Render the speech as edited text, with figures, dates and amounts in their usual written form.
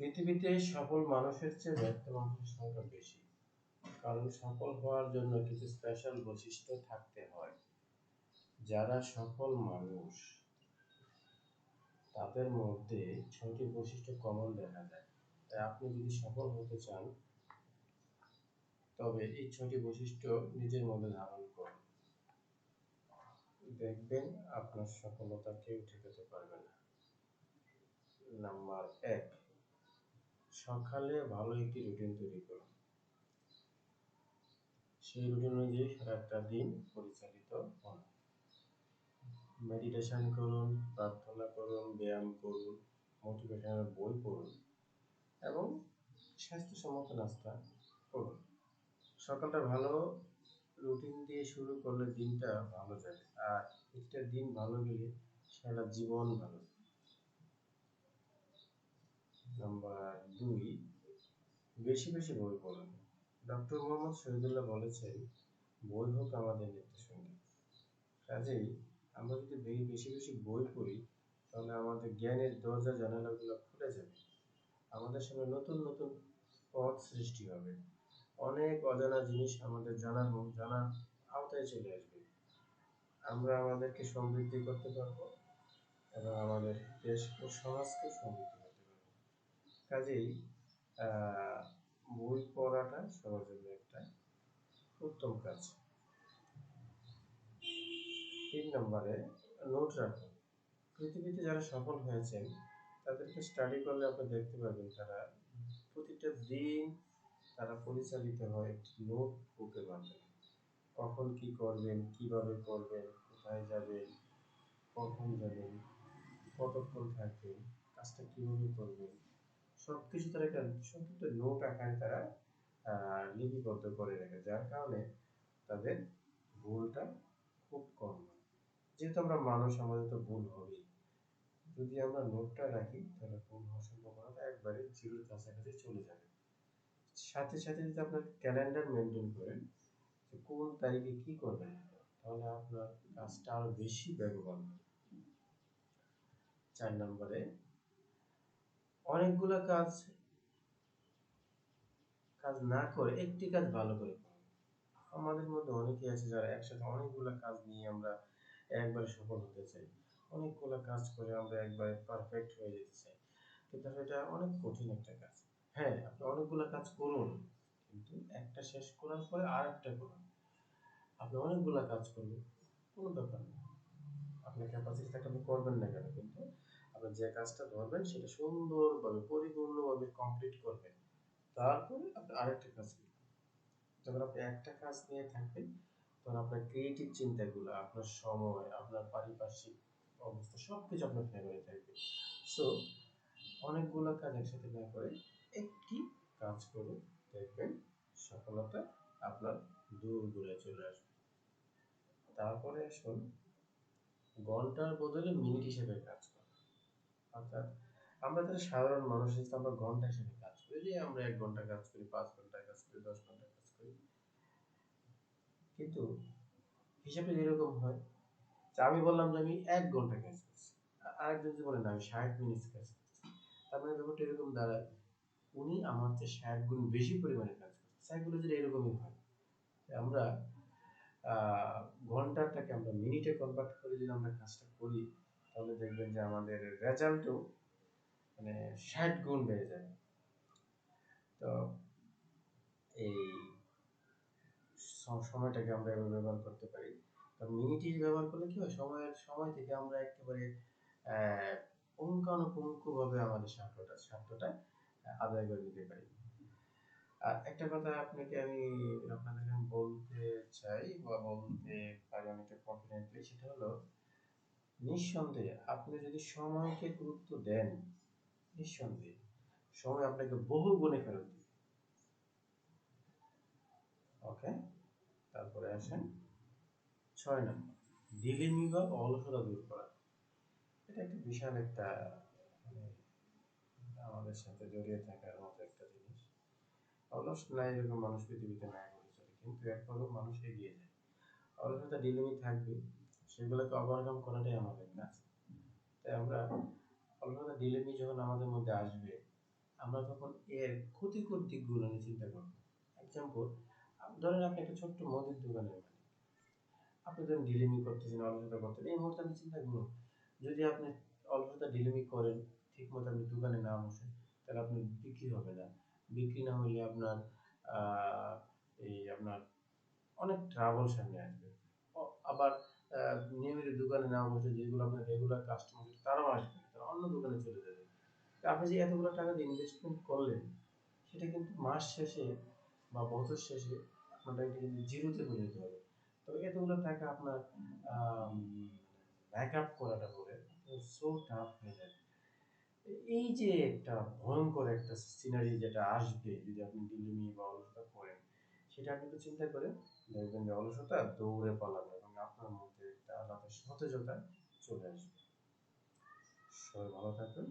পৃথিবীতে সফল মানুষের চেয়ে ব্যর্থ মানুষের সংখ্যা বেশি। কারণ সফল হওয়ার জন্য কিছু স্পেশাল বৈশিষ্ট্য থাকতে হয়। যারা সফল মানুষ তাদের মধ্যে ৬টি বৈশিষ্ট্য কমন দেখা যায়। তাই আপনি যদি সফল হতে চান তবে এই ৬টি বৈশিষ্ট্য নিজের মধ্যে ধারণ করুন। দেখবেন আপনার সফলতা কেউ ঠেকাতে পারবে না। নাম্বার ১, সকালে ভালো একটি রুটিন তৈরি করুন। সেই রুটিন অনুযায়ী সারাটা দিন পরিচালিত হন। মেডিটেশন করুন, প্রার্থনা করুন, ব্যায়াম করুন, মোটিভেশনাল বই পড়ুন এবং স্বাস্থ্যসম্মত নাস্তা করুন। সকালটা ভালো রুটিন দিয়ে শুরু করলে দিনটা ভালো যাবে, আর একটা দিন ভালো গেলে সারা জীবন ভালো। নাম্বার ২, বেশি বেশি বই পড়ুন। ডক্টর মোহাম্মদ শহীদুল্লাহ বলেছেন, বই হোক আমাদের নিত্যসঙ্গী। কাজেই আমরা যদি বেশি বেশি বই পড়ি তাহলে আমাদের জ্ঞানের দরজা জানালাগুলো খুলে যাবে। আমাদের সামনে নতুন নতুন পথ সৃষ্টি হবে। অনেক অজানা জিনিস আমাদের জানার আওতায় চলে আসবে। আমরা আমাদেরকে সমৃদ্ধি করতে পারবো এবং আমাদের দেশ ও সমাজকে সমৃদ্ধি করতে পারবো। কাজেই আহ, বই পড়াটা সবার জন্য একটা উত্তম কাজ। ৩ নম্বরে, নোট রাখুন। পৃথিবীতে যারা সফল হয়েছেন তাদেরকে স্টাডি করলে আপনি দেখতে পাবেন তারা প্রতিটা দিন তারা পরিচালিত হয় একটি নোট বুকের মাধ্যমে। কখন কি করবেন, কিভাবে করবেন, কোথায় যাবেন, কখন যাবেন, কতক্ষণ থাকবেন, কাজটা কিভাবে করবেন, সবকিছু তারা একটা সংক্ষিপ্ত নোট আকারে তারা লিপিবদ্ধ করে রাখে, যার কারণে তাদের ভুলটা খুব কম হয়। যেহেতু আমরা মানুষ, আমাদের তো ভুল হবেই। যদি আমরা নোটটা রাখি তাহলে ভুল হওয়ার সম্ভাবনাটা একবারে জিরোর কাছাকাছি চলে যাবে। সাথে সাথে যদি আপনার ক্যালেন্ডার মেনটেন করেন যে কোন তারিখে কি করবেন, তাহলে আপনার কাজটা আরো বেশি বেগবান হবে। ৪ নম্বরে, অনেকগুলা কাজ কাজ না করে একটি কাজ ভালো করে করুন। আমাদের মধ্যে অনেকেই আছে যারা একসাথে অনেকগুলা কাজ নিয়ে আমরা একবারে সফল হতে চাই। অনেকগুলা কাজ করে আমরা একবারে পারফেক্ট হয়ে যেতে চাই, কিন্তু এটা অনেক কঠিন একটা কাজ। হ্যাঁ, আপনি অনেকগুলা কাজ করুন, কিন্তু একটা শেষ করার পরে আর একটা করুন। আপনি অনেকগুলা কাজ করবেন, কোনো ব্যাপার না। আপনার ক্যাপাসিটি থাকলে আপনি করবেন না কেন, কিন্তু আপনি যে কাজটা ধরবেন সেটা সুন্দরভাবে পরিপূর্ণভাবে কমপ্লিট করবেন। তারপরে আপনি আরেকটা কাজ করবেন। যখন আপনি একটা কাজ নিয়ে থাকবেন তখন আপনার ক্রিয়েটিভ চিন্তাগুলো, আপনার সময়, আপনার পারিপার্শ্বিক অবস্থা সবকিছু আপনার ফেভারে থাকবে। সো অনেকগুলো কাজ একসাথে না করে একটি কাজ করুন, দেখবেন সফলতা আপনার দূর দূরে চলে আসবে। তারপরে আসুন ঘন্টার বদলে মিনিট হিসেবে কাজ করা। অর্থাৎ আমরা যারা সাধারণ মানুষ আছি আমরা ঘন্টা হিসেবে কাজ করি, যে আমরা ১ ঘন্টা কাজ করি, ৫ ঘন্টা কাজ করি, ১০ ঘন্টা কাজ করি। কিন্তু হিসাবটা এরকম হয় যে আমি বললাম যে আমি ১ ঘন্টা কাজ করছি, আরেকজন যদি বলে না আমি ৬০ মিনিট কাজ করছি, তার মানে ব্যাপারটা এরকম দাঁড়ায় উনি আমার চেয়ে ৬০ গুণ বেশি পরিমাণে কাজ করছে। সাইকোলজিটা এরকমই হয়। আমরা আহ, ঘন্টাটাকে আমরা মিনিটে কনভার্ট করে যদি আমরা কাজটা করি তাহলে দেখবেন যে আমাদের রেজাল্টও মানে ৬০ গুণ বেড়ে যায়। তো এই সময়টাকে আমরা এভাবে ব্যবহার করতে পারি। তো মিনিটে ব্যবহার করলে কি হয়, সময় থেকে আমরা একেবারে আহ, পুঙ্খানুপুঙ্খভাবে আমাদের স্বার্থটা আদায় করে নিতে পারি। আর একটা কথা আপনাদেরকে আমি বলতে চাই বা বলতে পারি অনেকটা কনফিডেন্টলি, সেটা হলো নিঃসন্দেহে আপনি যদি সময়কে গুরুত্ব দেন, নিঃসন্দেহে সময় আপনাকে বহু গুণে ফেরত দিবে। ওকে, তারপরে আসেন ৬ নম্বর, ঢিলেমি বা অলসতা দূর করা। এটা একটা বিশাল একটা মানে আমাদের সাথে জড়িয়ে থাকার মতো একটা জিনিস। অলস না এরকম মানুষ পৃথিবীতে নাই বলে চলে, কিন্তু এরপরও মানুষ এগিয়ে যায়। অলসতা ঢিলেমি থাকবে, সেগুলোকে ওভারকাম করাটাই আমাদের কাজ। তাই আমরা অলসতা ঢিলেমি যখন আমাদের মধ্যে আসবে, আমরা তখন এর ক্ষতিকর দিকগুলো নিয়ে চিন্তা করব। এক্সাম্পল, ধরেন আপনি একটা ছোট্ট মুদির দোকানের মালিক। আপনি ধরেন ঢিলেমি করতেছেন, অলসতা করতেছেন। এই মুহূর্তে আপনি চিন্তা করুন, যদি আপনি অলসতা ঢিলেমি করেন, ঠিকমতো আপনি দোকানে না বসেন, তাহলে আপনার বিক্রি হবে না। বিক্রি না হইলে আপনার আহ, আপনার অনেক ট্রাবল সামনে আসবে। আবার নিয়মিত দোকানে না বসে যেগুলো আপনার রেগুলার কাস্টমার তারাও আসবে না, তারা অন্য দোকানে চলে যাবে। তো আপনি যে এতগুলো টাকা দিয়ে ইনভেস্টমেন্ট করলেন, সেটা কিন্তু মাস শেষে বা বছর শেষে আপনার এটা কিন্তু জিরোতে পরিণত হবে। তো এতগুলো টাকা আপনার ব্যাকআপ করাটা বলে সো টাফ হয়ে যাবে। এই যে একটা ভয়ঙ্কর একটা সিনারি যেটা আসবে যদি আপনি ডিলিমি বা অলসতা করেন, সেটা আপনি একটু চিন্তা করেন, দেখবেন যে অলসতা দৌড়ে পালাবে এবং আপনার মধ্যে একটা আলাদা সতেজতা চলে আসবে। সবাই ভালো থাকবেন।